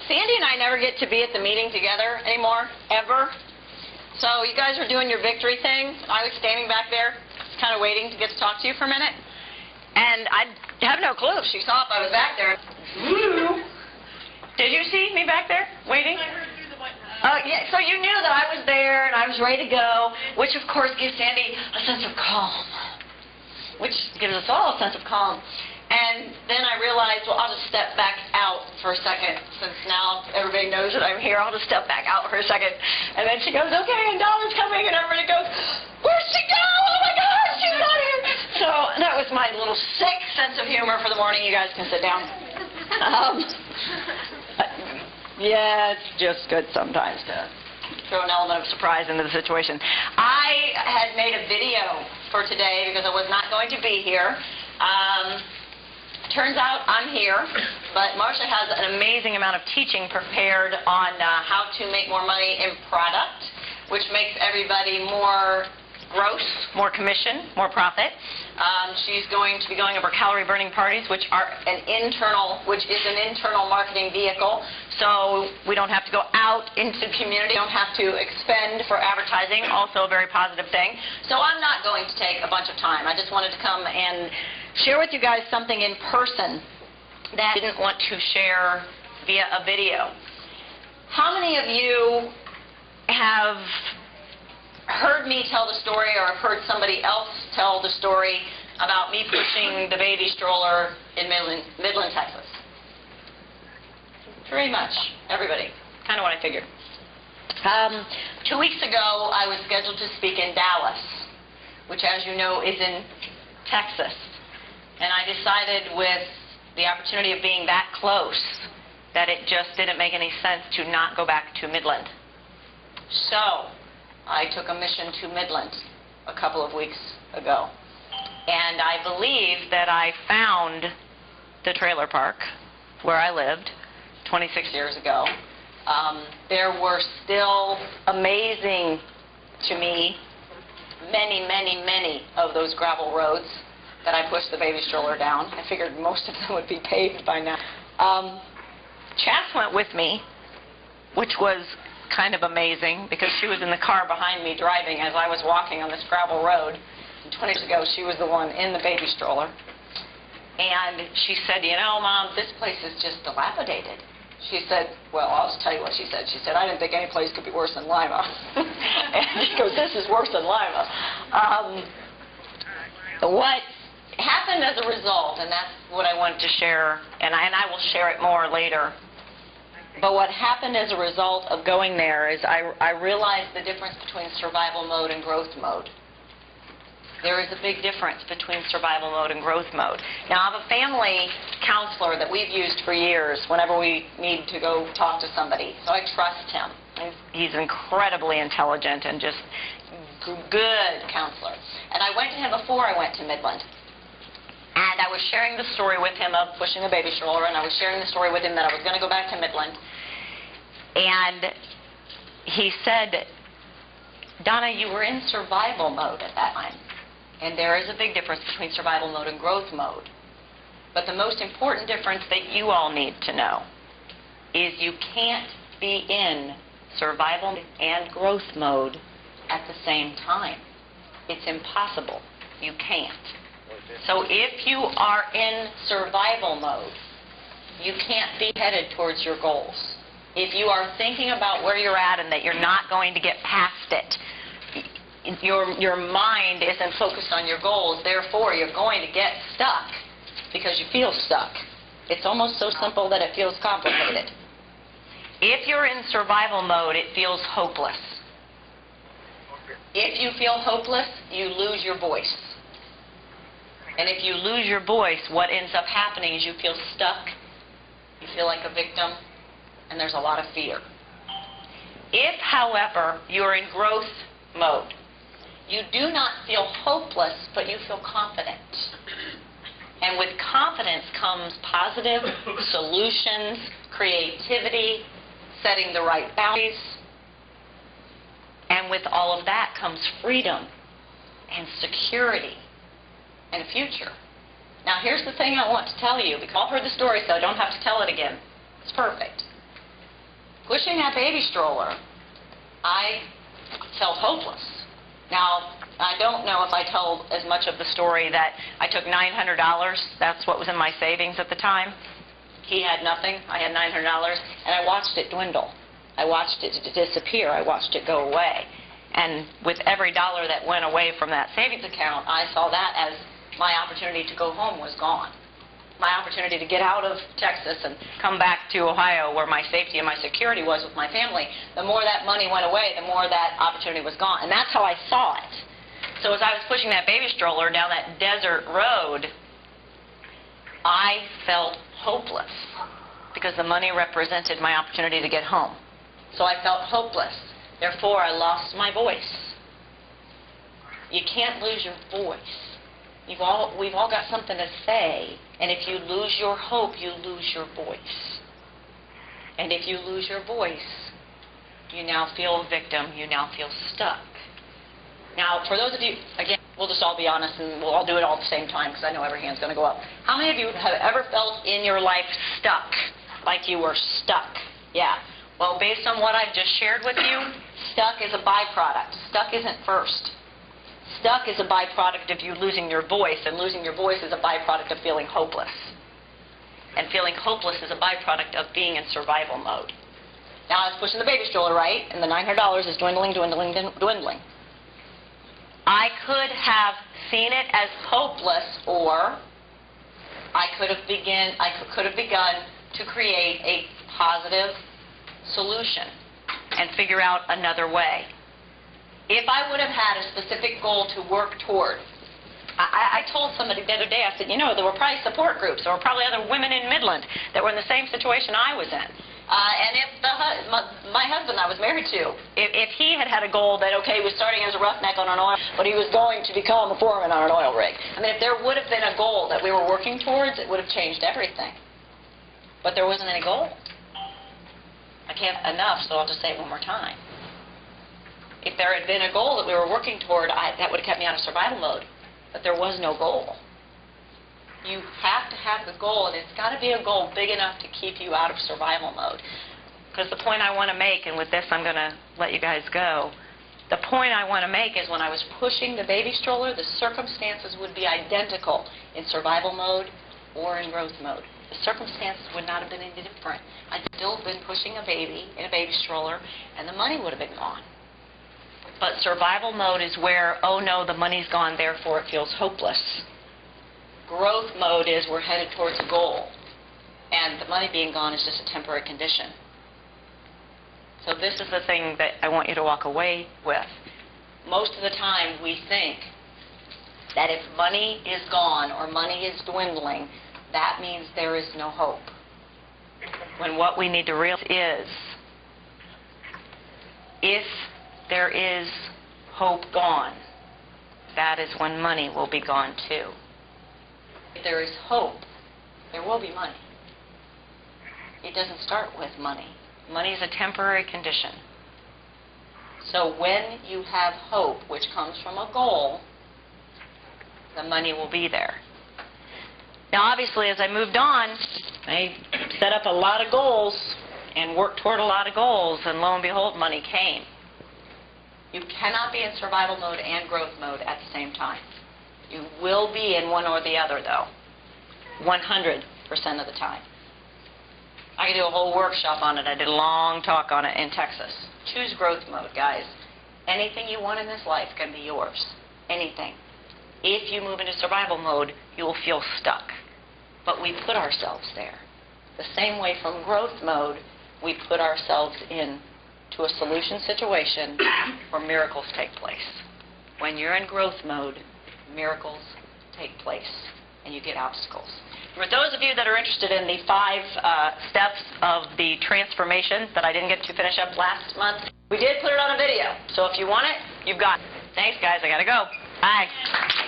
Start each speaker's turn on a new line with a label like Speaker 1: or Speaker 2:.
Speaker 1: Sandy and I never get to be at the meeting together anymore, ever. So you guys are doing your victory thing. I was standing back there, kind of waiting to get to talk to you for a minute. And I have no clue if she saw if I was back there. Did you see me back there, waiting? Yeah, so you knew that I was there and I was ready to go, which of course gives Sandy a sense of calm, which gives us all a sense of calm. And then I realized, well, I'll just step back out for a second, since now everybody knows that I'm here. I'll just step back out for a second. And then she goes, okay, and Donna's coming, and everybody goes, where'd she go? Oh my gosh, she's not here. So that was my little sick sense of humor for the morning. You guys can sit down. Yeah, it's just good sometimes to throw an element of surprise into the situation. I had made a video for today because I was not going to be here. Turns out I'm here, but Marcia has an amazing amount of teaching prepared on how to make more money in product, which makes everybody more gross, more commission, more profit. She's going to be going over calorie burning parties, which is an internal marketing vehicle. So we don't have to go out into the community, don't have to expend for advertising, also a very positive thing. So I'm not going to take a bunch of time. I just wanted to come and share with you guys something in person that I didn't want to share via a video. How many of you have heard me tell the story or have heard somebody else tell the story about me pushing the baby stroller in Midland, Texas? Pretty much everybody. Kind of what I figured. 2 weeks ago, I was scheduled to speak in Dallas, which, as you know, is in Texas. And I decided with the opportunity of being that close that it just didn't make any sense to not go back to Midland. So I took a mission to Midland a couple of weeks ago. And I believe that I found the trailer park where I lived 26 years ago. There were still amazing to me many of those gravel roads that I pushed the baby stroller down. I figured most of them would be paved by now. Chas went with me, which was kind of amazing because she was in the car behind me driving as I was walking on this gravel road. And 20 years ago, she was the one in the baby stroller. And she said, you know, Mom, this place is just dilapidated. She said, well, I'll just tell you what she said. She said, I didn't think any place could be worse than Lima. And she goes, this is worse than Lima. What happened as a result, and that's what I wanted to share, and I will share it more later, but what happened as a result of going there is I realized the difference between survival mode and growth mode. There is a big difference between survival mode and growth mode. Now, I have a family counselor that we've used for years whenever we need to go talk to somebody, so I trust him. He's incredibly intelligent and just good counselor. And I went to him before I went to Midland. And I was sharing the story with him of pushing a baby stroller, and I was sharing the story with him that I was going to go back to Midland. And he said, Donna, you were in survival mode at that time. And there is a big difference between survival mode and growth mode. But the most important difference that you all need to know is you can't be in survival and growth mode at the same time. It's impossible. You can't. So if you are in survival mode, you can't be headed towards your goals. If you are thinking about where you're at and that you're not going to get past it, your mind isn't focused on your goals, therefore you're going to get stuck because you feel stuck. It's almost so simple that it feels complicated. If you're in survival mode, it feels hopeless. If you feel hopeless, you lose your voice. And if you lose your voice, what ends up happening is you feel stuck, you feel like a victim, and there's a lot of fear. If, however, you're in growth mode, you do not feel hopeless, but you feel confident. And with confidence comes positive solutions, creativity, setting the right boundaries. And with all of that comes freedom and security and a future. Now, here's the thing I want to tell you, because I've heard the story, so I don't have to tell it again. It's perfect. Pushing that baby stroller, I felt hopeless. Now, I don't know if I told as much of the story that I took $900. That's what was in my savings at the time. He had nothing. I had $900, and I watched it dwindle. I watched it disappear. I watched it go away. And with every dollar that went away from that savings account, I saw that as my opportunity to go home was gone. My opportunity to get out of Texas and come back to Ohio where my safety and my security was with my family. The more that money went away, the more that opportunity was gone. And that's how I saw it. So as I was pushing that baby stroller down that desert road, I felt hopeless because the money represented my opportunity to get home. So I felt hopeless. Therefore, I lost my voice. You can't lose your voice. We've all got something to say, and if you lose your hope, you lose your voice. And if you lose your voice, you now feel a victim, you now feel stuck. Now, for those of you, again, we'll just all be honest, and we'll all do it all at the same time, because I know every hand's going to go up. How many of you have ever felt in your life stuck, like you were stuck? Yeah. Well, based on what I've just shared with you, stuck is a byproduct. Stuck isn't first. Stuck is a byproduct of you losing your voice, and losing your voice is a byproduct of feeling hopeless. And feeling hopeless is a byproduct of being in survival mode. Now, I was pushing the baby stroller, right? And the $900 is dwindling, dwindling, dwindling. I could have seen it as hopeless, or I could have begun to create a positive solution and figure out another way. If I would have had a specific goal to work toward, I told somebody the other day, I said, you know, there were probably support groups, there were probably other women in Midland that were in the same situation I was in. And if my husband I was married to, if he had had a goal that, okay, he was starting as a roughneck on an oil, but he was going to become a foreman on an oil rig. I mean, if there would have been a goal that we were working towards, it would have changed everything. But there wasn't any goal. I can't enough, so I'll just say it one more time. If there had been a goal that we were working toward, that would have kept me out of survival mode. But there was no goal. You have to have the goal, and it's got to be a goal big enough to keep you out of survival mode. Because the point I want to make, and with this I'm going to let you guys go, the point I want to make is when I was pushing the baby stroller, the circumstances would be identical in survival mode or in growth mode. The circumstances would not have been any different. I'd still been pushing a baby in a baby stroller, and the money would have been gone. But survival mode is where, oh no, the money's gone, therefore it feels hopeless. Growth mode is we're headed towards a goal, and the money being gone is just a temporary condition. So this is the thing that I want you to walk away with. Most of the time we think that if money is gone or money is dwindling, that means there is no hope. When what we need to realize is, if there is hope gone, that is when money will be gone too. If there is hope, there will be money. It doesn't start with money. Money is a temporary condition. So when you have hope, which comes from a goal, the money will be there. Now obviously as I moved on, I set up a lot of goals and worked toward a lot of goals, and lo and behold, money came. You cannot be in survival mode and growth mode at the same time. You will be in one or the other, though, 100% of the time. I could do a whole workshop on it. I did a long talk on it in Texas. Choose growth mode, guys. Anything you want in this life can be yours. Anything. If you move into survival mode, you will feel stuck. But we put ourselves there. The same way from growth mode, we put ourselves in to a solution situation where miracles take place. When you're in growth mode, miracles take place and you get obstacles. For those of you that are interested in the 5 steps of the transformation that I didn't get to finish up last month, we did put it on a video. So if you want it, you've got it. Thanks, guys. I got to go. Bye.